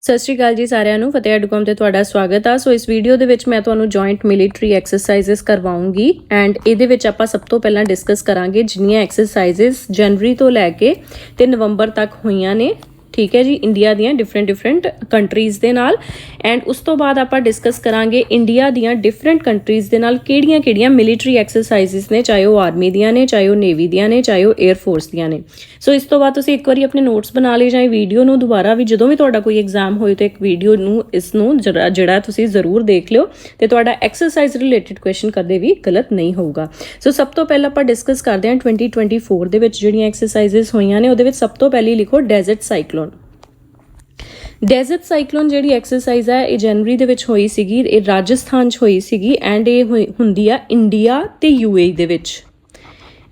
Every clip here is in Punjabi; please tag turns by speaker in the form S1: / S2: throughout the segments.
S1: ਸਤਿ ਸ਼੍ਰੀ ਅਕਾਲ ਜੀ ਸਾਰਿਆਂ ਨੂੰ ਫਤਿਹ.com ਤੇ ਤੁਹਾਡਾ ਸਵਾਗਤ ਆ। ਸੋ ਇਸ ਵੀਡੀਓ ਦੇ ਵਿੱਚ ਮੈਂ ਤੁਹਾਨੂੰ ਜੁਆਇੰਟ ਮਿਲਟਰੀ ਐਕਸਰਸਾਈਜ਼ਸ ਕਰਵਾਉਂਗੀ ਐਂਡ ਇਹਦੇ ਵਿੱਚ ਆਪਾਂ ਸਭ ਤੋਂ ਪਹਿਲਾਂ ਡਿਸਕਸ ਕਰਾਂਗੇ ਜਿੰਨੀਆਂ ਐਕਸਰਸਾਈਜ਼ਸ ਜਨਵਰੀ ਤੋਂ ਲੈ ਕੇ ਤੇ ਨਵੰਬਰ ਤੱਕ ਹੋਈਆਂ ਨੇ, ਠੀਕ ਹੈ ਜੀ, ਇੰਡੀਆ ਦੀਆਂ ਡਿਫਰੈਂਟ ਕੰਟਰੀਜ਼ ਦੇ ਨਾਲ। ਐਂਡ ਉਸ ਤੋਂ ਬਾਅਦ ਆਪਾਂ ਡਿਸਕਸ ਕਰਾਂਗੇ ਇੰਡੀਆ ਦੀਆਂ ਡਿਫਰੈਂਟ ਕੰਟਰੀਜ਼ ਦੇ ਨਾਲ ਕਿਹੜੀਆਂ ਮਿਲਟਰੀ ਐਕਸਰਸਾਈਜ਼ਸ ਨੇ, ਚਾਹੇ ਉਹ ਆਰਮੀ ਦੀਆਂ ਨੇ, ਚਾਹੇ ਉਹ ਨੇਵੀ ਦੀਆਂ ਨੇ, ਚਾਹੇ ਉਹ 에ਅਰ ਫੋਰਸ ਦੀਆਂ ਨੇ। ਸੋ ਇਸ ਤੋਂ ਬਾਅਦ ਤੁਸੀਂ ਇੱਕ ਵਾਰੀ ਆਪਣੇ ਨੋਟਸ ਬਣਾ ਲਈ, ਜਾਂ ਵੀਡੀਓ ਨੂੰ ਦੁਬਾਰਾ ਵੀ ਜਦੋਂ ਵੀ ਤੁਹਾਡਾ ਕੋਈ ਐਗਜ਼ਾਮ ਹੋਏ ਤਾਂ ਇੱਕ ਵੀਡੀਓ ਨੂੰ ਇਸ ਨੂੰ ਜਿਹੜਾ ਤੁਸੀਂ ਜ਼ਰੂਰ ਦੇਖ ਲਿਓ ਤੇ ਤੁਹਾਡਾ ਐਕਸਰਸਾਈਜ਼ ਰਿਲੇਟਡ ਕੁਐਸਚਨ ਕਦੇ ਵੀ ਗਲਤ ਨਹੀਂ ਹੋਊਗਾ। ਸੋ ਸਭ ਤੋਂ ਪਹਿਲਾਂ ਆਪਾਂ ਡਿਸਕਸ ਕਰਦੇ ਹਾਂ 2024 ਦੇ ਵਿੱਚ ਜਿਹੜੀਆਂ ਐਕਸਰਸਾਈਜ਼ਸ ਹੋਈਆਂ ਨੇ। ਉਹਦੇ ਵਿੱਚ ਸਭ ਤੋਂ ਪਹਿਲੀ ਲਿਖੋ ਡੈਜ਼ਰਟ ਸਾਈਕਲੋਨ। ਡੈਜ਼ਰਟ ਸਾਈਕਲੋਨ ਜਿਹੜੀ ਐਕਸਰਸਾਈਜ਼ ਹੈ ਇਹ ਜਨਵਰੀ ਦੇ ਵਿੱਚ ਹੋਈ ਸੀਗੀ, ਇਹ ਰਾਜਸਥਾਨ 'ਚ ਹੋਈ ਸੀਗੀ ਐਂਡ ਇਹ ਹੁੰਦੀ ਆ ਇੰਡੀਆ ਤੇ UAE ਦੇ ਵਿੱਚ।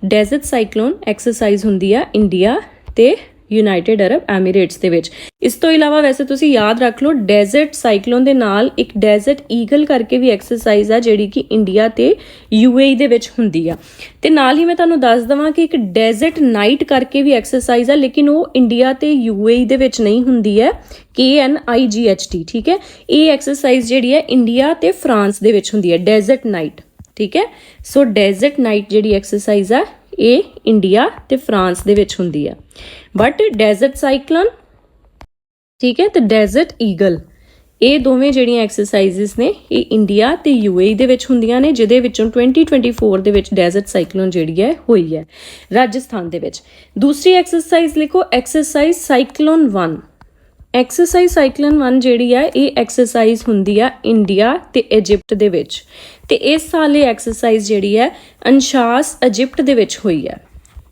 S1: ਡੈਜ਼ਰਟ ਸਾਈਕਲੋਨ ਐਕਸਰਸਾਈਜ਼ ਹੁੰਦੀ ਆ ਇੰਡੀਆ ਤੇ ਯੂਨਾਈਟਿਡ ਅਰਬ ਐਮੀਰੇਟਸ ਦੇ ਵਿੱਚ। ਇਸ ਤੋਂ ਇਲਾਵਾ ਵੈਸੇ ਤੁਸੀਂ ਯਾਦ ਰੱਖ ਲਓ ਡੈਜ਼ਰਟ ਸਾਈਕਲੋਨ ਦੇ ਨਾਲ ਇੱਕ ਡੈਜ਼ਰਟ ਈਗਲ ਕਰਕੇ ਵੀ ਐਕਸਰਸਾਈਜ਼ ਆ ਜਿਹੜੀ ਕਿ ਇੰਡੀਆ ਤੇ UAE ਦੇ ਵਿੱਚ ਹੁੰਦੀ ਆ। ਤੇ ਨਾਲ ਹੀ ਮੈਂ ਤੁਹਾਨੂੰ ਦੱਸ ਦਵਾਂ ਕਿ ਇੱਕ ਡੈਜ਼ਰਟ ਨਾਈਟ ਕਰਕੇ ਵੀ ਐਕਸਰਸਾਈਜ਼ ਆ, ਲੇਕਿਨ ਉਹ ਇੰਡੀਆ ਤੇ UAE ਦੇ ਵਿੱਚ ਨਹੀਂ ਹੁੰਦੀ ਹੈ, KNIGHT, ਠੀਕ ਹੈ। ਇਹ ਐਕਸਰਸਾਈਜ਼ ਜਿਹੜੀ ਹੈ ਇੰਡੀਆ ਤੇ ਫਰਾਂਸ ਦੇ ਵਿੱਚ ਹੁੰਦੀ ਹੈ, ਡੈਜ਼ਰਟ ਨਾਈਟ, ਠੀਕ ਹੈ। ਸੋ ਡੈਜ਼ਰਟ ਨਾਈਟ ਜਿਹੜੀ ਐਕਸਰਸਾਈਜ਼ ਆ ਇਹ ਇੰਡੀਆ ਤੇ ਫਰਾਂਸ ਦੇ ਵਿੱਚ ਹੁੰਦੀ ਆ। ਬਟ ਡੈਜ਼ਰਟ ਸਾਈਕਲੋਨ, ਠੀਕ ਹੈ, ਤੇ ਡੈਜ਼ਰਟ ਈਗਲ, ਇਹ ਦੋਵੇਂ ਜਿਹੜੀਆਂ ਐਕਸਰਸਾਈਜ਼ਸ ਨੇ ਇਹ ਇੰਡੀਆ ਤੇ UAE ਦੇ ਵਿੱਚ ਹੁੰਦੀਆਂ ਨੇ, ਜਿਹਦੇ ਵਿੱਚੋਂ 2024 ਦੇ ਵਿੱਚ ਡੈਜ਼ਰਟ ਸਾਈਕਲੋਨ ਜਿਹੜੀ ਹੈ ਹੋਈ ਹੈ ਰਾਜਸਥਾਨ ਦੇ ਵਿੱਚ। ਦੂਸਰੀ ਐਕਸਰਸਾਈਜ਼ ਲਿਖੋ ਐਕਸਰਸਾਈਜ਼ ਸਾਈਕਲੋਨ 1। ਐਕਸਰਸਾਈਜ਼ ਸਾਈਕਲੋਨ 1 ਜਿਹੜੀ ਹੈ ਇਹ ਐਕਸਰਸਾਈਜ਼ ਹੁੰਦੀ ਆ ਇੰਡੀਆ ਤੇ ਇਜਿਪਟ ਦੇ ਵਿੱਚ, ਤੇ ਇਸ ਸਾਲ ਇਹ ਐਕਸਰਸਾਈਜ਼ ਜਿਹੜੀ ਹੈ ਅੰਸ਼ਾਸ ਇਜਿਪਟ ਦੇ ਵਿੱਚ ਹੋਈ ਹੈ,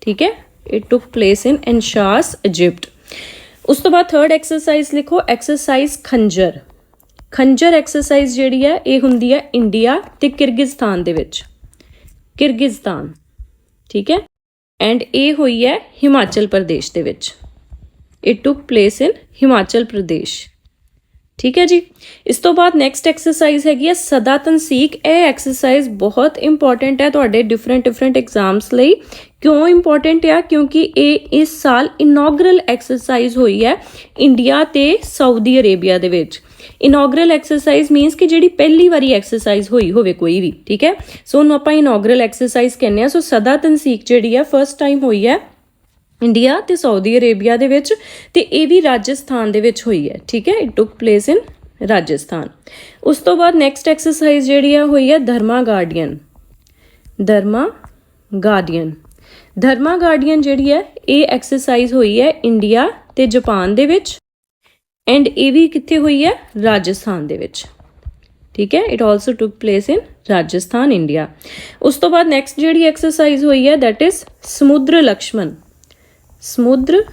S1: ਠੀਕ ਹੈ। It took place in Inshas Egypt. ਉਸ ਤੋਂ ਬਾਅਦ ਥਰਡ ਐਕਸਰਸਾਈਜ਼ ਲਿਖੋ ਐਕਸਰਸਾਈਜ਼ ਖੰਜਰ। ਖੰਜਰ ਐਕਸਰਸਾਈਜ਼ ਜਿਹੜੀ ਹੈ ਇਹ ਹੁੰਦੀ ਹੈ ਇੰਡੀਆ ਤੇ ਕਿਰਗਿਜ਼ਸਤਾਨ ਦੇ ਵਿੱਚ, ਕਿਰਗਿਜ਼ਸਤਾਨ, ਠੀਕ ਹੈ। ਐਂਡ ਇਹ ਹੋਈ ਹੈ ਹਿਮਾਚਲ ਪ੍ਰਦੇਸ਼ ਦੇ ਵਿੱਚ। ਇਟ ਟੁਕ ਪਲੇਸ ਇਨ ਹਿਮਾਚਲ ਪ੍ਰਦੇਸ਼, ਠੀਕ ਹੈ ਜੀ। ਇਸ ਤੋਂ ਬਾਅਦ ਨੈਕਸਟ ਐਕਸਰਸਾਈਜ਼ ਹੈਗੀ ਹੈ ਸਦਾ ਤਨਸੀਕ। ਇਹ ਐਕਸਰਸਾਈਜ਼ ਬਹੁਤ ਇੰਪੋਰਟੈਂਟ ਹੈ ਤੁਹਾਡੇ ਡਿਫਰੈਂਟ ਐਗਜ਼ਾਮਸ ਲਈ। ਕਿਉਂ ਇੰਪੋਰਟੈਂਟ ਆ? ਕਿਉਂਕਿ ਇਹ ਇਸ ਸਾਲ ਇਨੋਗਰਲ ਐਕਸਰਸਾਈਜ਼ ਹੋਈ ਹੈ ਇੰਡੀਆ ਤੇ ਸਾਊਦੀ ਅਰੇਬੀਆ ਦੇ ਵਿੱਚ। ਇਨੋਗਰਲ ਐਕਸਰਸਾਈਜ਼ ਮੀਨਸ ਕਿ ਜਿਹੜੀ ਪਹਿਲੀ ਵਾਰੀ ਐਕਸਰਸਾਈਜ਼ ਹੋਈ ਹੋਵੇ ਕੋਈ ਵੀ, ਠੀਕ ਹੈ। ਸੋ ਉਹਨੂੰ ਆਪਾਂ ਇਨੋਗਰਲ ਐਕਸਰਸਾਈਜ਼ ਕਹਿੰਦੇ ਆ। ਸੋ ਸਦਾ ਤਨਸੀਕ ਜਿਹੜੀ ਆ ਫਸਟ ਟਾਈਮ ਹੋਈ ਹੈ ਇੰਡੀਆ ਤੇ ਸਾਊਦੀ ਅਰੇਬੀਆ ਦੇ ਵਿੱਚ, ਤੇ ਇਹ ਵੀ ਰਾਜਸਥਾਨ ਦੇ ਵਿੱਚ ਹੋਈ ਹੈ, ਠੀਕ ਹੈ। ਇਟ ਟੁਕ ਪਲੇਸ ਇਨ ਰਾਜਸਥਾਨ। ਉਸ ਤੋਂ ਬਾਅਦ ਨੈਕਸਟ ਐਕਸਰਸਾਈਜ਼ ਜਿਹੜੀ ਆ ਹੋਈ ਹੈ Dharma guardian. Dharma guardian, Dharma guardian ਜਿਹੜੀ ਹੈ ਇਹ ਐਕਸਰਸਾਈਜ਼ ਹੋਈ ਹੈ ਇੰਡੀਆ ਤੇ ਜਾਪਾਨ ਦੇ ਵਿੱਚ, ਐਂਡ ਇਹ ਵੀ ਕਿੱਥੇ ਹੋਈ ਹੈ? ਰਾਜਸਥਾਨ ਦੇ ਵਿੱਚ, ਠੀਕ ਹੈ। It also took place in Rajasthan, India. ਉਸ ਤੋਂ ਬਾਅਦ ਨੈਕਸਟ ਜਿਹੜੀ ਐਕਸਰਸਾਈਜ਼ ਹੋਈ ਹੈ ਦੈਟ ਇਜ਼ ਸਮੁੰਦਰ ਲਕਸ਼ਮਣ। ਸਮੁੰਦਰ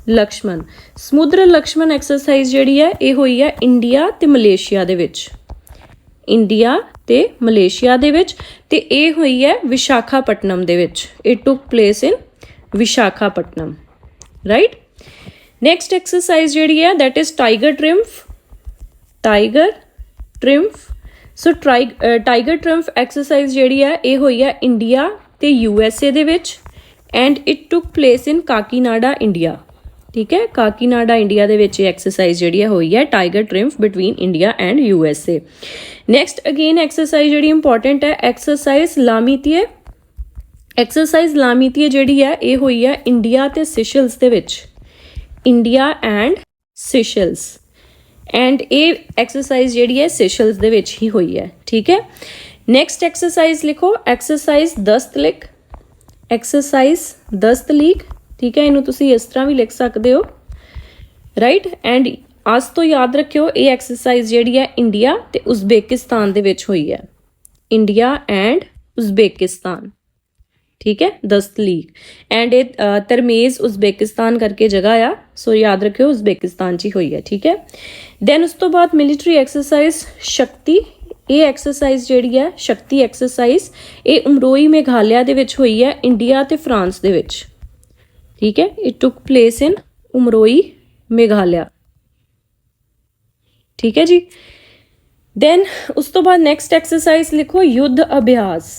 S1: ਲਕਸ਼ਮਣ, ਸਮੁੰਦਰ ਲਕਸ਼ਮਣ ਐਕਸਰਸਾਈਜ਼ ਜਿਹੜੀ ਹੈ ਇਹ ਹੋਈ ਹੈ ਇੰਡੀਆ ਤੇ ਮਲੇਸ਼ੀਆ ਦੇ ਵਿੱਚ, ਇੰਡੀਆ ਤੇ ਮਲੇਸ਼ੀਆ ਦੇ ਵਿੱਚ, ਤੇ ਇਹ ਹੋਈ ਹੈ ਵਿਸ਼ਾਖਾਪਟਨਮ ਦੇ ਵਿੱਚ। It took place in Visakhapatnam, right. Next exercise ਜਿਹੜੀ ਹੈ that is Tiger Triumph. Tiger Triumph, so Tiger Triumph exercise ਜਿਹੜੀ ਹੈ ਇਹ ਹੋਈ ਹੈ ਇੰਡੀਆ ਤੇ USA ਦੇ ਵਿੱਚ, and it took place in Kakinada, India, ਠੀਕ ਹੈ। ਕਾਕੀਨਾਡਾ ਇੰਡੀਆ ਦੇ ਵਿੱਚ ਇਹ ਐਕਸਰਸਾਈਜ਼ ਜਿਹੜੀ ਹੈ ਹੋਈ ਹੈ Tiger Triumph between India and USA। Next again exercise ਜਿਹੜੀ ਇੰਪੋਰਟੈਂਟ ਹੈ ਐਕਸਰਸਾਈਜ਼ ਲਾਮੀਤੀਏ। ਐਕਸਰਸਾਈਜ਼ ਲਾਮੀਤੀਏ ਜਿਹੜੀ ਹੈ ਇਹ ਹੋਈ ਹੈ ਇੰਡੀਆ ਤੇ ਸਿਸ਼ਲਸ ਦੇ ਵਿੱਚ, ਇੰਡੀਆ ਐਂਡ ਸਿਸ਼ਲਸ, ਐਂਡ ਇਹ ਐਕਸਰਸਾਈਜ਼ ਜਿਹੜੀ ਹੈ ਸਿਸ਼ਲਸ ਦੇ ਵਿੱਚ ਹੀ ਹੋਈ ਹੈ, ਠੀਕ ਹੈ। ਨੈਕਸਟ ਐਕਸਰਸਾਈਜ਼ ਲਿਖੋ ਐਕਸਰਸਾਈਜ਼ ਦਸਤਲਿਕ। ਐਕਸਰਸਾਈਜ਼ ਦਸਤਲੀਕ, ਠੀਕ ਹੈ। ਇਹਨੂੰ ਤੁਸੀਂ ਇਸ ਤਰ੍ਹਾਂ ਵੀ ਲਿਖ ਸਕਦੇ ਹੋ, ਰਾਈਟ। ਐਂਡ ਅੱਜ ਤੋਂ ਯਾਦ ਰੱਖਿਓ ਇਹ ਐਕਸਰਸਾਈਜ਼ ਜਿਹੜੀ ਹੈ ਇੰਡੀਆ ਤੇ ਉਜ਼ਬੇਕਿਸਤਾਨ ਦੇ ਵਿੱਚ ਹੋਈ ਹੈ, ਇੰਡੀਆ ਐਂਡ ਉਜ਼ਬੇਕਿਸਤਾਨ, ਠੀਕ ਹੈ। ਦਸਤਲੀਕ, ਐਂਡ ਇਹ ਤਰਮੇਜ਼ ਉਜ਼ਬੇਕਿਸਤਾਨ ਕਰਕੇ ਜਗ੍ਹਾ ਆ, ਸੋ ਯਾਦ ਰੱਖਿਓ ਉਜ਼ਬੇਕਿਸਤਾਨ 'ਚ ਹੀ ਹੋਈ ਹੈ, ਠੀਕ ਹੈ। ਦੈਨ ਉਸ ਤੋਂ ਬਾਅਦ ਮਿਲਟਰੀ ਐਕਸਰਸਾਈਜ਼ ਸ਼ਕਤੀ। ਇਹ ਐਕਸਰਸਾਈਜ਼ ਜਿਹੜੀ ਹੈ ਸ਼ਕਤੀ ਐਕਸਰਸਾਈਜ਼ ਇਹ ਉਮਰੋਈ ਮੇਘਾਲਿਆ ਦੇ ਵਿੱਚ ਹੋਈ ਹੈ ਇੰਡੀਆ ਤੇ ਫਰਾਂਸ ਦੇ ਵਿੱਚ, ਠੀਕ ਹੈ। ਇਟ ਟੁਕ ਪਲੇਸ ਇਨ ਉਮਰੋਈ ਮੇਘਾਲਿਆ, ਠੀਕ ਹੈ ਜੀ। ਦੈਨ ਉਸ ਤੋਂ ਬਾਅਦ ਨੈਕਸਟ ਐਕਸਰਸਾਈਜ਼ ਲਿਖੋ ਯੁੱਧ ਅਭਿਆਸ।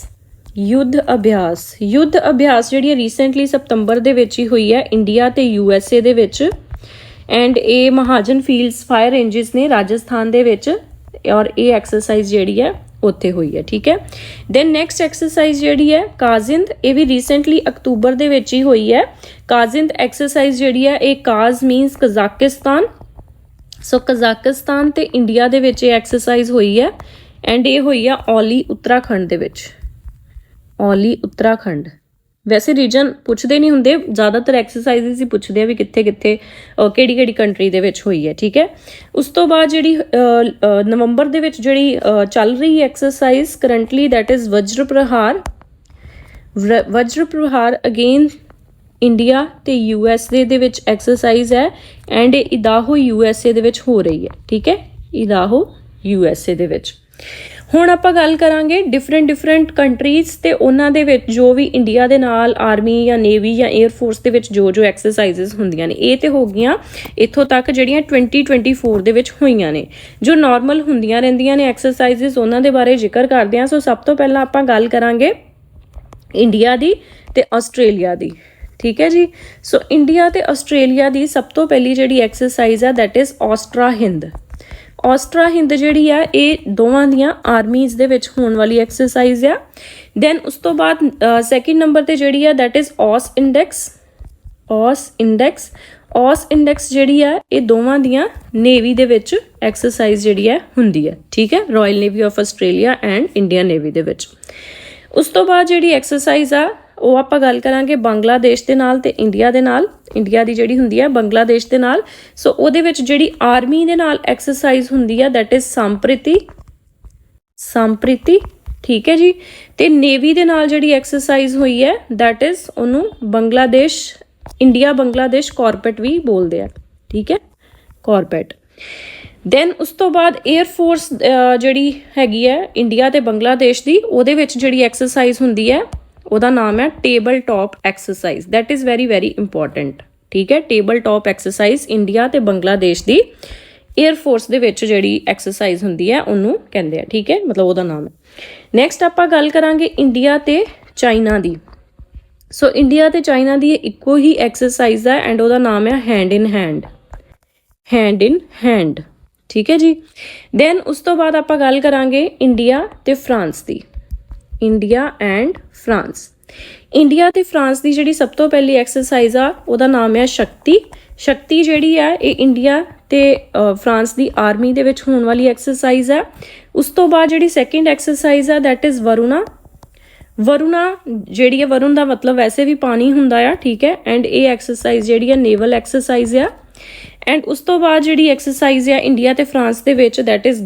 S1: ਯੁੱਧ ਅਭਿਆਸ, ਯੁੱਧ ਅਭਿਆਸ ਜਿਹੜੀ ਰੀਸੈਂਟਲੀ ਸਤੰਬਰ ਦੇ ਵਿੱਚ ਹੀ ਹੋਈ ਹੈ ਇੰਡੀਆ ਤੇ USA ਦੇ ਵਿੱਚ। ਐਂਡ ਇਹ ਮਹਾਜਨ ਫੀਲਡਸ ਫਾਇਰ ਰੇਂਜਸ ਨੇ ਰਾਜਸਥਾਨ ਦੇ ਵਿੱਚ, ਔਰ ਇਹ ਐਕਸਰਸਾਈਜ਼ ਜਿਹੜੀ ਹੈ ਉੱਥੇ ਹੋਈ ਹੈ। ਠੀਕ ਹੈ, ਦੈਨ ਨੈਕਸਟ ਐਕਸਰਸਾਈਜ਼ ਜਿਹੜੀ ਹੈ ਕਾਜ਼ਿੰਦ, ਇਹ ਵੀ ਰੀਸੈਂਟਲੀ ਅਕਤੂਬਰ ਦੇ ਵਿੱਚ ਹੀ ਹੋਈ ਹੈ। ਕਾਜ਼ਿੰਦ ਐਕਸਰਸਾਈਜ਼ ਜਿਹੜੀ ਹੈ, ਇਹ ਕਾਜ਼ ਮੀਨਸ ਕਜ਼ਾਕਿਸਤਾਨ, ਸੋ ਕਜ਼ਾਕਿਸਤਾਨ ਤੇ ਇੰਡੀਆ ਦੇ ਵਿੱਚ ਇਹ ਐਕਸਰਸਾਈਜ਼ ਹੋਈ ਹੈ ਐਂਡ ਇਹ ਹੋਈ ਆ ਓਲੀ ਉੱਤਰਾਖੰਡ ਦੇ ਵਿੱਚ। ਓਲੀ ਉੱਤਰਾਖੰਡ, ਵੈਸੇ ਰੀਜਨ ਪੁੱਛਦੇ ਨਹੀਂ ਹੁੰਦੇ, ਜ਼ਿਆਦਾਤਰ ਐਕਸਰਸਾਈਜ਼ਸ ਹੀ ਪੁੱਛਦੇ ਆ ਵੀ ਕਿੱਥੇ ਕਿੱਥੇ ਕਿਹੜੀ ਕਿਹੜੀ ਕੰਟਰੀ ਦੇ ਵਿੱਚ ਹੋਈ ਹੈ। ਠੀਕ ਹੈ, ਉਸ ਤੋਂ ਬਾਅਦ ਜਿਹੜੀ ਨਵੰਬਰ ਦੇ ਵਿੱਚ ਜਿਹੜੀ ਚੱਲ ਰਹੀ exercise currently, that is Vajra ਪ੍ਰਹਾਰ। Vajra ਪ੍ਰਹਾਰ again India ਤੇ USA ਦੇ ਵਿੱਚ ਐਕਸਰਸਾਈਜ਼ ਹੈ ਐਂਡ ਇਹ ਇਦਾਹੋ USA ਦੇ ਵਿੱਚ ਹੋ ਰਹੀ ਹੈ। ਠੀਕ ਹੈ, ਇਦਾਹੋ USA ਦੇ ਵਿੱਚ। ਹੁਣ ਆਪਾਂ ਗੱਲ ਕਰਾਂਗੇ ਡਿਫਰੈਂਟ ਕੰਟਰੀਜ਼ ਤੇ ਉਹਨਾਂ ਦੇ ਵਿੱਚ ਜੋ ਵੀ ਇੰਡੀਆ ਦੇ ਨਾਲ ਆਰਮੀ ਜਾਂ ਨੇਵੀ ਜਾਂ 에ਅਰ ਫੋਰਸ ਦੇ ਵਿੱਚ ਜੋ ਐਕਸਰਸਾਈਜ਼ਸ ਹੁੰਦੀਆਂ ਨੇ। ਇਹ ਤੇ ਹੋ ਗਈਆਂ ਇੱਥੋਂ ਤੱਕ ਜਿਹੜੀਆਂ 2024 ਦੇ ਵਿੱਚ ਹੋਈਆਂ ਨੇ। ਜੋ ਨਾਰਮਲ ਹੁੰਦੀਆਂ ਰਹਿੰਦੀਆਂ ਨੇ ਐਕਸਰਸਾਈਜ਼ਸ, ਉਹਨਾਂ ਦੇ ਬਾਰੇ ਜ਼ਿਕਰ ਕਰਦੇ ਹਾਂ। ਸੋ ਸਭ ਤੋਂ ਪਹਿਲਾਂ ਆਪਾਂ ਗੱਲ ਕਰਾਂਗੇ ਇੰਡੀਆ ਦੀ ਤੇ ਆਸਟ੍ਰੇਲੀਆ ਦੀ। ਠੀਕ ਹੈ ਜੀ, ਸੋ ਇੰਡੀਆ ਤੇ ਆਸਟ੍ਰੇਲੀਆ ਦੀ ਸਭ ਤੋਂ ਪਹਿਲੀ ਜਿਹੜੀ ਐਕਸਰਸਾਈਜ਼ ਆ ਦੈਟ ਇਜ਼ ਔਸਟਰਾ ਹਿੰਦ। ਔਸਟਰਾ ਹਿੰਦ ਜਿਹੜੀ ਆ ਇਹ ਦੋਵਾਂ ਦੀਆਂ ਆਰਮੀਜ਼ ਦੇ ਵਿੱਚ ਹੋਣ ਵਾਲੀ ਐਕਸਰਸਾਈਜ਼ ਆ। ਦੈਨ ਉਸ ਤੋਂ ਬਾਅਦ ਸੈਕਿੰਡ ਨੰਬਰ ਤੇ ਜਿਹੜੀ ਆ that is AUSINDEX. AUSINDEX, AUSINDEX ਜਿਹੜੀ ਆ ਇਹ ਦੋਵਾਂ ਦੀਆਂ ਨੇਵੀ ਦੇ ਵਿੱਚ ਐਕਸਰਸਾਈਜ਼ ਜਿਹੜੀ ਹੈ ਹੁੰਦੀ ਹੈ। ਠੀਕ ਹੈ, royal navy of Australia and Indian navy ਦੇ ਵਿੱਚ। ਉਸ ਤੋਂ ਬਾਅਦ ਜਿਹੜੀ ਐਕਸਰਸਾਈਜ਼ ਆ ਉਹ ਆਪਾਂ ਗੱਲ ਕਰਾਂਗੇ ਬੰਗਲਾਦੇਸ਼ ਦੇ ਨਾਲ ਤੇ ਇੰਡੀਆ ਦੇ ਨਾਲ। ਇੰਡੀਆ ਦੀ ਜਿਹੜੀ ਹੁੰਦੀ ਹੈ ਬੰਗਲਾਦੇਸ਼ ਦੇ ਨਾਲ। ਸੋ ਉਹਦੇ ਵਿੱਚ ਜਿਹੜੀ ਆਰਮੀ ਦੇ ਨਾਲ ਐਕਸਰਸਾਈਜ਼ ਹੁੰਦੀ ਆ ਦੈਟ ਇਜ਼ ਸੰਪ੍ਰੀਤੀ। ਠੀਕ ਹੈ ਜੀ, ਤੇ ਨੇਵੀ ਦੇ ਨਾਲ ਜਿਹੜੀ ਐਕਸਰਸਾਈਜ਼ ਹੋਈ ਹੈ ਦੈਟ ਇਜ਼ ਉਹਨੂੰ ਬੰਗਲਾਦੇਸ਼, ਇੰਡੀਆ ਬੰਗਲਾਦੇਸ਼ ਕਾਰਪੇਟ ਵੀ ਬੋਲਦੇ ਆ। ਠੀਕ ਹੈ, ਕਾਰਪੇਟ। ਦੈਨ ਉਸ ਤੋਂ ਬਾਅਦ 에ਅਰ ਫੋਰਸ ਜਿਹੜੀ ਹੈਗੀ ਹੈ ਇੰਡੀਆ ਤੇ ਬੰਗਲਾਦੇਸ਼ ਦੀ, ਉਹਦੇ ਵਿੱਚ ਜਿਹੜੀ ਐਕਸਰਸਾਈਜ਼ ਹੁੰਦੀ ਹੈ ਉਹਦਾ ਨਾਮ ਹੈ table top exercise. That is very important. ਠੀਕ ਹੈ, ਟੇਬਲ ਟਾਪ ਐਕਸਰਸਾਈਜ਼ ਇੰਡੀਆ ਤੇ ਬੰਗਲਾਦੇਸ਼ ਦੀ 에ਅਰ ਫੋਰਸ ਦੇ ਵਿੱਚ ਜਿਹੜੀ ਐਕਸਰਸਾਈਜ਼ ਹੁੰਦੀ ਹੈ ਉਹਨੂੰ ਕਹਿੰਦੇ ਆ। ਠੀਕ ਹੈ, ਮਤਲਬ ਉਹਦਾ ਨਾਮ ਹੈ। ਨੈਕਸਟ ਆਪਾਂ ਗੱਲ ਕਰਾਂਗੇ ਇੰਡੀਆ ਤੇ ਚਾਈਨਾ ਦੀ। ਸੋ ਇੰਡੀਆ ਤੇ ਚਾਈਨਾ ਦੀ ਇੱਕੋ ਹੀ ਐਕਸਰਸਾਈਜ਼ ਹੈ ਐਂਡ ਉਹਦਾ ਨਾਮ ਹੈ ਹੈਂਡ ਇਨ ਹੈਂਡ। ਠੀਕ ਹੈ ਜੀ, ਦੈਨ ਉਸ ਤੋਂ ਬਾਅਦ ਆਪਾਂ ਗੱਲ ਕਰਾਂਗੇ ਇੰਡੀਆ ਤੇ France the. India and France. India ਤੇ ਫਰਾਂਸ ਦੀ ਜਿਹੜੀ ਸਭ ਤੋਂ ਪਹਿਲੀ ਐਕਸਰਸਾਈਜ਼ ਆ ਉਹਦਾ ਨਾਮ ਹੈ ਸ਼ਕਤੀ। ਸ਼ਕਤੀ ਜਿਹੜੀ ਆ ਇਹ ਇੰਡੀਆ ਤੇ ਫਰਾਂਸ ਦੀ ਆਰਮੀ ਦੇ ਵਿੱਚ ਹੋਣ ਵਾਲੀ ਐਕਸਰਸਾਈਜ਼ ਆ। ਉਸ ਤੋਂ ਬਾਅਦ ਜਿਹੜੀ ਸੈਕਿੰਡ ਐਕਸਰਸਾਈਜ਼ ਆ ਦੈਟ ਇਜ਼ ਵਰੁਣਾ। ਵਰੁਣਾ ਜਿਹੜੀ ਹੈ, ਵਰੁਣ ਦਾ ਮਤਲਬ ਵੈਸੇ ਵੀ ਪਾਣੀ ਹੁੰਦਾ ਆ। ਠੀਕ ਹੈ, ਐਂਡ ਇਹ ਐਕਸਰਸਾਈਜ਼ ਜਿਹੜੀ ਆ ਨੇਵਲ ਐਕਸਰਸਾਈਜ਼ ਆ। ਐਂਡ ਉਸ ਤੋਂ ਬਾਅਦ ਜਿਹੜੀ ਐਕਸਰਸਾਈਜ਼ ਆ ਇੰਡੀਆ ਤੇ ਫਰਾਂਸ ਦੇ ਵਿੱਚ ਦੈਟ ਇਜ਼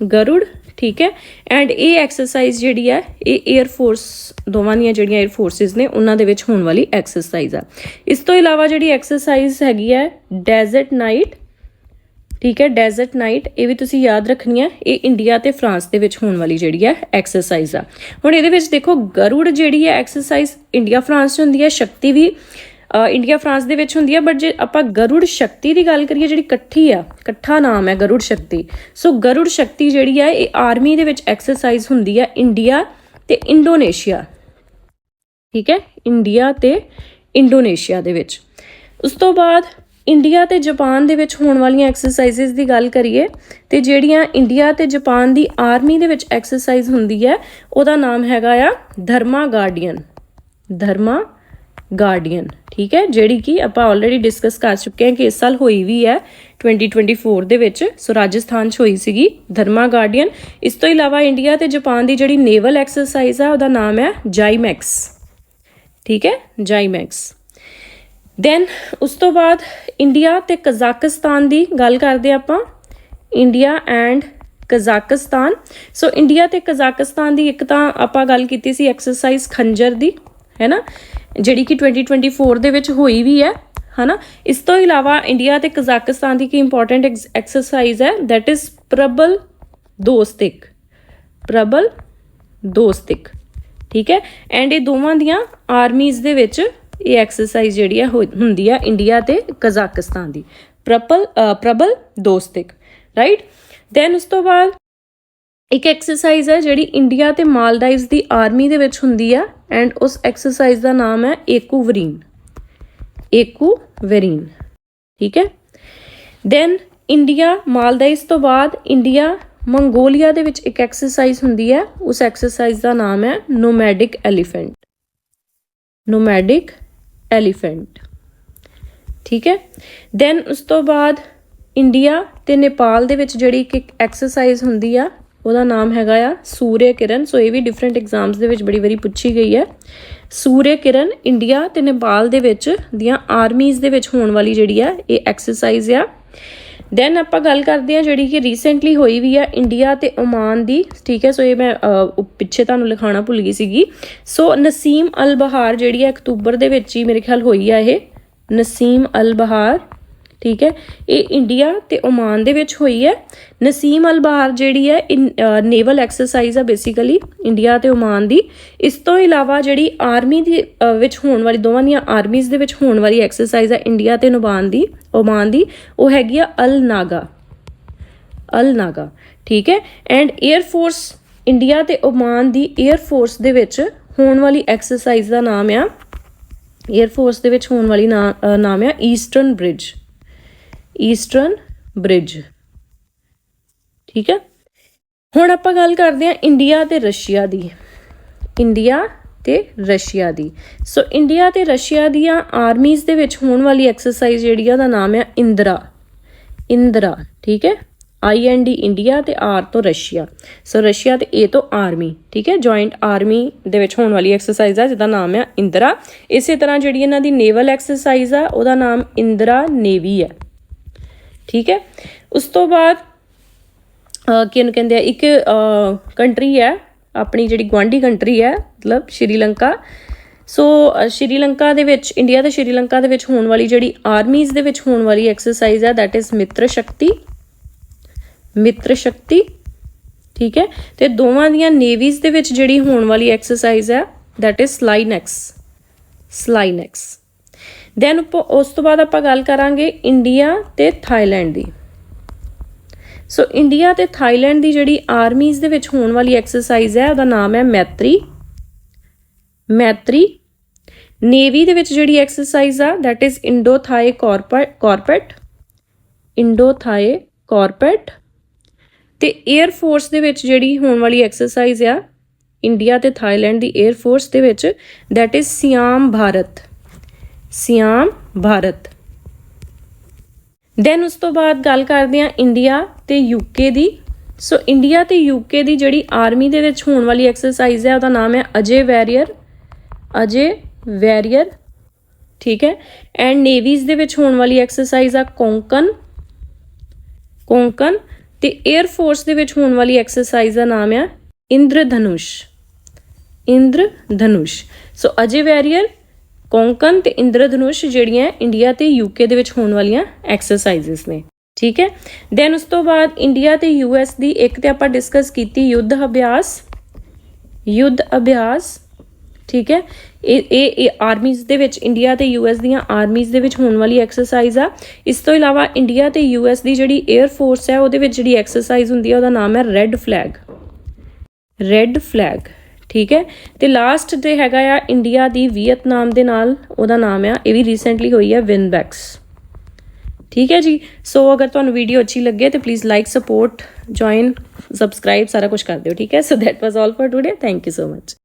S1: ਗਰੁੜ। ਠੀਕ ਹੈ, ਐਂਡ ਇਹ ਐਕਸਰਸਾਈਜ਼ ਜਿਹੜੀ ਹੈ ਇਹ 에ਅਰ ਫੋਰਸ, ਦੋਵਾਂ ਦੀਆਂ ਜਿਹੜੀਆਂ 에ਅਰ ਫੋਰਸਿਸ ਨੇ ਉਹਨਾਂ ਦੇ ਵਿੱਚ ਹੋਣ ਵਾਲੀ ਐਕਸਰਸਾਈਜ਼ ਆ। ਇਸ ਤੋਂ ਇਲਾਵਾ ਜਿਹੜੀ ਐਕਸਰਸਾਈਜ਼ ਹੈਗੀ ਹੈ ਡੈਜ਼ਰਟ ਨਾਈਟ। ਠੀਕ ਹੈ, ਡੈਜ਼ਰਟ ਨਾਈਟ, ਇਹ ਵੀ ਤੁਸੀਂ ਯਾਦ ਰੱਖਣੀ ਹੈ। ਇਹ ਇੰਡੀਆ ਤੇ ਫਰਾਂਸ ਦੇ ਵਿੱਚ ਹੋਣ ਵਾਲੀ ਜਿਹੜੀ ਹੈ ਐਕਸਰਸਾਈਜ਼ ਆ। ਹੁਣ ਇਹਦੇ ਵਿੱਚ ਦੇਖੋ ਗਰੁੜ ਜਿਹੜੀ ਹੈ ਐਕਸਰਸਾਈਜ਼ ਇੰਡੀਆ ਫਰਾਂਸ 'ਚ ਹੁੰਦੀ ਹੈ, ਸ਼ਕਤੀ ਵੀ ਇੰਡੀਆ ਫਰਾਂਸ ਦੇ ਵਿੱਚ ਹੁੰਦੀ ਹੈ। ਬਟ ਜੇ ਆਪਾਂ ਗਰੁੜ ਸ਼ਕਤੀ ਦੀ ਗੱਲ ਕਰੀਏ ਜਿਹੜੀ ਇਕੱਠਾ ਨਾਮ ਹੈ ਗਰੁੜ ਸ਼ਕਤੀ। ਸੋ ਗਰੁੜ ਸ਼ਕਤੀ ਜਿਹੜੀ ਹੈ ਇਹ ਆਰਮੀ ਦੇ ਵਿੱਚ ਐਕਸਰਸਾਈਜ਼ ਹੁੰਦੀ ਹੈ ਇੰਡੀਆ ਤੇ ਇੰਡੋਨੇਸ਼ੀਆ। ਠੀਕ ਹੈ, ਇੰਡੀਆ ਤੇ ਇੰਡੋਨੇਸ਼ੀਆ ਦੇ ਵਿੱਚ। ਉਸ ਤੋਂ ਬਾਅਦ ਇੰਡੀਆ ਤੇ ਜਾਪਾਨ ਦੇ ਵਿੱਚ ਹੋਣ ਵਾਲੀਆਂ ਐਕਸਰਸਾਈਜ਼ਸ ਦੀ ਗੱਲ ਕਰੀਏ ਤੇ ਜਿਹੜੀਆਂ ਇੰਡੀਆ ਤੇ ਜਾਪਾਨ ਦੀ ਆਰਮੀ ਦੇ ਵਿੱਚ ਐਕਸਰਸਾਈਜ਼ ਹੁੰਦੀ ਹੈ ਉਹਦਾ ਨਾਮ ਹੈਗਾ ਆ ਧਰਮਾ ਗਾਰਡੀਅਨ। ਠੀਕ ਹੈ, ਜਿਹੜੀ ਕਿ ਆਪਾਂ ਆਲਰੇਡੀ ਡਿਸਕਸ ਕਰ ਚੁੱਕੇ ਹਾਂ ਕਿ ਇਸ ਸਾਲ ਹੋਈ ਵੀ ਹੈ 2024 ਦੇ ਵਿੱਚ। ਸੋ ਰਾਜਸਥਾਨ 'ਚ ਹੋਈ ਸੀਗੀ ਧਰਮਾ ਗਾਰਡੀਅਨ। ਇਸ ਤੋਂ ਇਲਾਵਾ ਇੰਡੀਆ ਤੇ ਜਾਪਾਨ ਦੀ ਜਿਹੜੀ ਨੇਵਲ ਐਕਸਰਸਾਈਜ਼ ਆ ਉਹਦਾ ਨਾਮ ਹੈ ਜਾਈਮੈਕਸ। ਠੀਕ ਹੈ, ਜਾਈਮੈਕਸ। ਦੈਨ ਉਸ ਤੋਂ ਬਾਅਦ ਇੰਡੀਆ ਤੇ ਕਜ਼ਾਕਿਸਤਾਨ ਦੀ ਗੱਲ ਕਰਦੇ ਆਪਾਂ। India and Kazakhstan. So India ਤੇ ਕਜ਼ਾਕਿਸਤਾਨ ਦੀ ਇੱਕ ਤਾਂ ਆਪਾਂ ਗੱਲ ਕੀਤੀ ਸੀ ਐਕਸਰਸਾਈਜ਼ ਖੰਜਰ ਦੀ, ਹੈ ਨਾ, ਜਿਹੜੀ ਕਿ 2024 ਦੇ ਵਿੱਚ ਹੋਈ ਵੀ ਹੈ ਨਾ। ਇਸ ਤੋਂ ਇਲਾਵਾ ਇੰਡੀਆ ਤੇ ਕਜ਼ਾਕਿਸਤਾਨ ਦੀ ਕੀ ਇੰਪੋਰਟੈਂਟ ਐਕਸਰਸਾਈਜ਼ ਹੈ ਦੈਟ ਇਜ਼ ਪ੍ਰਬਲ ਦੋਸਤਿਕ। ਠੀਕ ਹੈ, ਐਂਡ ਇਹ ਦੋਵਾਂ ਦੀਆਂ ਆਰਮੀਜ਼ ਦੇ ਵਿੱਚ ਇਹ ਐਕਸਰਸਾਈਜ਼ ਜਿਹੜੀ ਹੈ ਹੁੰਦੀ ਆ ਇੰਡੀਆ ਤੇ ਕਜ਼ਾਕਿਸਤਾਨ ਦੀ, ਪ੍ਰਬਲ ਦੋਸਤਿਕ, ਰਾਈਟ। ਦੈਨ ਉਸ ਤੋਂ ਬਾਅਦ ਇੱਕ ਐਕਸਰਸਾਈਜ਼ ਹੈ ਜਿਹੜੀ ਇੰਡੀਆ ਤੇ ਮਾਲਦੀਵਸ ਦੀ ਆਰਮੀ ਦੇ ਵਿੱਚ ਹੁੰਦੀ ਆ ਐਂਡ ਉਸ ਐਕਸਰਸਾਈਜ਼ ਦਾ ਨਾਮ ਹੈ ਏਕੂਵਰੀਨ। ठीक है। ਦੈਨ ਇੰਡੀਆ ਮਾਲਦੀਵਸ ਤੋਂ ਬਾਅਦ ਇੰਡੀਆ ਮੰਗੋਲੀਆ ਦੇ ਵਿੱਚ ਇੱਕ ਐਕਸਰਸਾਈਜ਼ ਹੁੰਦੀ ਹੈ, ਉਸ ਐਕਸਰਸਾਈਜ਼ ਦਾ ਨਾਮ ਹੈ ਨੋਮੈਡਿਕ ਐਲੀਫੈਂਟ। ਨੋਮੈਡਿਕ ਐਲੀਫੈਂਟ, ਠੀਕ ਹੈ। ਦੈਨ ਉਸ ਤੋਂ ਬਾਅਦ ਇੰਡੀਆ ਤੇ ਨੇਪਾਲ ਦੇ ਵਿੱਚ ਜਿਹੜੀ ਇੱਕ ਐਕਸਰਸਾਈਜ਼ ਹੁੰਦੀ ਆ ਉਹਦਾ ਨਾਮ ਹੈਗਾ ਆ ਸੂਰਯ ਕਿਰਨ। ਸੋ ਇਹ ਵੀ ਡਿਫਰੈਂਟ ਐਗਜ਼ਾਮਸ ਦੇ ਵਿੱਚ ਬੜੀ ਵਾਰੀ ਪੁੱਛੀ ਗਈ ਹੈ। ਸੂਰਯ ਕਿਰਨ ਇੰਡੀਆ ਤੇ ਨੇਪਾਲ ਦੇ ਵਿੱਚ ਦੀਆਂ ਆਰਮੀਜ਼ ਦੇ ਵਿੱਚ ਹੋਣ ਵਾਲੀ ਜਿਹੜੀ ਆ ਇਹ ਐਕਸਰਸਾਈਜ਼ ਆ। ਦੈਨ ਆਪਾਂ ਗੱਲ ਕਰਦੇ ਹਾਂ ਜਿਹੜੀ ਕਿ ਰੀਸੈਂਟਲੀ ਹੋਈ ਵੀ ਆ ਇੰਡੀਆ ਤੇ ਓਮਾਨ ਦੀ, ਠੀਕ ਹੈ। ਸੋ ਇਹ ਮੈਂ ਪਿੱਛੇ ਤੁਹਾਨੂੰ ਲਿਖਾਉਣਾ ਭੁੱਲ ਗਈ ਸੀਗੀ। ਸੋ ਨਸੀਮ ਅਲ ਬਹਾਰ ਜਿਹੜੀ ਆ ਅਕਤੂਬਰ ਦੇ ਵਿੱਚ ਹੀ ਮੇਰੇ ਖਿਆਲ ਹੋਈ ਆ ਇਹ ਨਸੀਮ ਅਲ ਬਹਾਰ, ਠੀਕ ਹੈ। ਇਹ ਇੰਡੀਆ ਤੇ ਓਮਾਨ ਦੇ ਵਿੱਚ ਹੋਈ ਹੈ। ਨਸੀਮ ਅਲ ਬਹਾਰ ਜਿਹੜੀ ਹੈ ਨੇਵਲ ਐਕਸਰਸਾਈਜ਼ ਆ ਬੇਸਿਕਲੀ ਇੰਡੀਆ ਤੇ ਓਮਾਨ ਦੀ। ਇਸ ਤੋਂ ਇਲਾਵਾ ਜਿਹੜੀ ਆਰਮੀ ਦੀ ਵਿੱਚ ਹੋਣ ਵਾਲੀ ਦੋਵਾਂ ਦੀਆਂ ਆਰਮੀਜ਼ ਦੇ ਵਿੱਚ ਹੋਣ ਵਾਲੀ ਐਕਸਰਸਾਈਜ਼ ਆ ਇੰਡੀਆ ਤੇ ਓਮਾਨ ਦੀ ਉਹ ਹੈਗੀ ਆ ਅਲ ਨਾਗਾ, ਠੀਕ ਹੈ। ਐਂਡ ਏਅਰ ਫੋਰਸ ਇੰਡੀਆ ਤੇ ਓਮਾਨ ਦੀ ਏਅਰ ਫੋਰਸ ਦੇ ਵਿੱਚ ਹੋਣ ਵਾਲੀ ਐਕਸਰਸਾਈਜ਼ ਦਾ ਨਾਮ ਆ ਏਅਰ ਫੋਰਸ ਦੇ ਵਿੱਚ ਹੋਣ ਵਾਲੀ ਨਾਮ ਆ ਈਸਟਰਨ ਬ੍ਰਿਜ, ਠੀਕ ਹੈ। ਹੁਣ ਆਪਾਂ ਗੱਲ ਕਰਦੇ ਹਾਂ ਇੰਡੀਆ ਤੇ ਰਸ਼ੀਆ ਦੀ। ਸੋ ਇੰਡੀਆ ਤੇ ਰਸ਼ੀਆ ਦੀਆਂ ਆਰਮੀਜ਼ ਦੇ ਵਿੱਚ ਹੋਣ ਵਾਲੀ ਐਕਸਰਸਾਈਜ਼ ਜਿਹੜੀ ਆ ਉਹਦਾ ਨਾਮ ਹੈ ਇੰਦਰਾ, ਠੀਕ ਹੈ। IND ਇੰਡੀਆ ਤੇ R ਤੋਂ ਰਸ਼ੀਆ। ਸੋ ਰਸ਼ੀਆ ਤੇ A ਤੋਂ ਆਰਮੀ, ਠੀਕ ਹੈ। ਜੁਆਇੰਟ ਆਰਮੀ ਦੇ ਵਿੱਚ ਹੋਣ ਵਾਲੀ ਐਕਸਰਸਾਈਜ਼ ਆ ਜਿਹਦਾ ਨਾਮ ਹੈ ਇੰਦਰਾ। ਇਸੇ ਤਰ੍ਹਾਂ ਜਿਹੜੀ ਇਹਨਾਂ ਦੀ ਨੇਵਲ ਐਕਸਰਸਾਈਜ਼ ਆ ਉਹਦਾ ਨਾਮ ਇੰਦਰਾ ਨੇਵੀ ਹੈ, ਠੀਕ ਹੈ। ਉਸ ਤੋਂ ਬਾਅਦ ਕਿਹਨੂੰ ਕਹਿੰਦੇ ਆ ਇੱਕ ਕੰਟਰੀ ਹੈ ਆਪਣੀ ਜਿਹੜੀ ਗੁਆਂਢੀ ਕੰਟਰੀ ਹੈ ਮਤਲਬ ਸ਼੍ਰੀਲੰਕਾ। ਸੋ ਸ਼੍ਰੀਲੰਕਾ ਦੇ ਵਿੱਚ ਇੰਡੀਆ ਤੇ ਸ਼੍ਰੀਲੰਕਾ ਦੇ ਵਿੱਚ ਹੋਣ ਵਾਲੀ ਜਿਹੜੀ ਆਰਮੀਜ਼ ਦੇ ਵਿੱਚ ਹੋਣ ਵਾਲੀ ਐਕਸਰਸਾਈਜ਼ ਹੈ ਦੈਟ ਇਜ਼ ਮਿੱਤਰ ਸ਼ਕਤੀ, ਠੀਕ ਹੈ। ਤੇ ਦੋਵਾਂ ਦੀਆਂ ਨੇਵੀਜ਼ ਦੇ ਵਿੱਚ ਜਿਹੜੀ ਹੋਣ ਵਾਲੀ ਐਕਸਰਸਾਈਜ਼ ਹੈ ਦੈਟ ਇਜ਼ ਸਲਾਈਨੈਕਸ। ਦੈਨ ਉਸ ਤੋਂ ਬਾਅਦ ਆਪਾਂ ਗੱਲ ਕਰਾਂਗੇ ਇੰਡੀਆ ਤੇ ਥਾਈਲੈਂਡ ਦੀ। ਸੋ ਇੰਡੀਆ ਤੇ ਥਾਈਲੈਂਡ ਦੀ ਜਿਹੜੀ ਆਰਮੀਜ਼ ਦੇ ਵਿੱਚ ਹੋਣ ਵਾਲੀ ਐਕਸਰਸਾਈਜ਼ ਹੈ ਉਹਦਾ ਨਾਮ ਹੈ ਮੈਤਰੀ। ਨੇਵੀ ਦੇ ਵਿੱਚ ਜਿਹੜੀ ਐਕਸਰਸਾਈਜ਼ ਆ ਦੈਟ ਇਜ਼ ਇੰਡੋਥਾਈ ਕਾਰਪੈਟ। ਤੇ ਏਅਰ ਫੋਰਸ ਦੇ ਵਿੱਚ ਜਿਹੜੀ ਹੋਣ ਵਾਲੀ ਐਕਸਰਸਾਈਜ਼ ਆ ਇੰਡੀਆ ਤੇ ਥਾਈਲੈਂਡ ਦੀ ਏਅਰ ਫੋਰਸ ਦੇ ਵਿੱਚ ਦੈਟ ਇਜ਼ ਸਿਆਮ ਭਾਰਤ। ਦੈਨ ਉਸ ਤੋਂ ਬਾਅਦ ਗੱਲ ਕਰਦੇ ਹਾਂ ਇੰਡੀਆ ਤੇ UK ਦੀ। ਸੋ ਇੰਡੀਆ ਤੇ UK ਦੀ ਜਿਹੜੀ ਆਰਮੀ ਦੇ ਵਿੱਚ ਹੋਣ ਵਾਲੀ ਐਕਸਰਸਾਈਜ਼ ਹੈ ਉਹਦਾ ਨਾਮ ਹੈ ਅਜੇ ਵੈਰੀਅਰ, ਠੀਕ ਹੈ। ਐਂਡ ਨੇਵੀਜ਼ ਦੇ ਵਿੱਚ ਹੋਣ ਵਾਲੀ ਐਕਸਰਸਾਈਜ਼ ਆ ਕੋਂਕਨ ਤੇ ਏਅਰ ਫੋਰਸ ਦੇ ਵਿੱਚ ਹੋਣ ਵਾਲੀ ਐਕਸਰਸਾਈਜ਼ ਦਾ ਨਾਮ ਆ ਇੰਦਰਧਨੁਸ਼। ਸੋ ਅਜੇ ਵੈਰੀਅਰ, ਕੋਂਕਨ ਤੇ ਇੰਦਰਧਨੁਸ਼ ਜਿਹੜੀਆਂ ਇੰਡੀਆ ਤੇ UK ਦੇ ਵਿੱਚ ਹੋਣ ਵਾਲੀਆਂ ਐਕਸਰਸਾਈਜ਼ਸ ਨੇ, ਠੀਕ ਹੈ। ਦੈਨ ਉਸ ਤੋਂ ਬਾਅਦ ਇੰਡੀਆ ਤੇ US ਦੀ ਇੱਕ ਤੇ ਆਪਾਂ ਡਿਸਕਸ ਕੀਤੀ ਯੁੱਧ ਅਭਿਆਸ, ਠੀਕ ਹੈ। ਇਹ ਆਰਮੀਜ਼ ਦੇ ਵਿੱਚ ਇੰਡੀਆ ਤੇ US ਦੀਆਂ ਆਰਮੀਜ਼ ਦੇ ਵਿੱਚ ਹੋਣ ਵਾਲੀ ਐਕਸਰਸਾਈਜ਼ ਆ। ਇਸ ਤੋਂ ਇਲਾਵਾ ਇੰਡੀਆ ਤੇ US ਦੀ ਜਿਹੜੀ ਏਅਰ ਫੋਰਸ ਹੈ ਉਹਦੇ ਵਿੱਚ ਜਿਹੜੀ ਐਕਸਰਸਾਈਜ਼ ਹੁੰਦੀ ਹੈ ਉਹਦਾ ਨਾਮ ਹੈ ਰੈੱਡ ਫਲੈਗ, ਠੀਕ ਹੈ। ਤੇ ਲਾਸਟ ਤੇ ਹੈਗਾ ਆ ਇੰਡੀਆ ਦੀ ਵੀਅਤਨਾਮ ਦੇ ਨਾਲ, ਉਹਦਾ ਨਾਮ ਆ ਇਹ ਵੀ ਰੀਸੈਂਟਲੀ ਹੋਈ ਹੈ ਵਿਨਬੈਕਸ, ਠੀਕ ਹੈ ਜੀ। ਸੋ ਅਗਰ ਤੁਹਾਨੂੰ ਵੀਡੀਓ ਅੱਛੀ ਲੱਗੇ ਤੇ please like, support, join, subscribe ਸਾਰਾ ਕੁਝ ਕਰ ਦਿਓ, ਠੀਕ ਹੈ। So that was all for today. Thank you so much.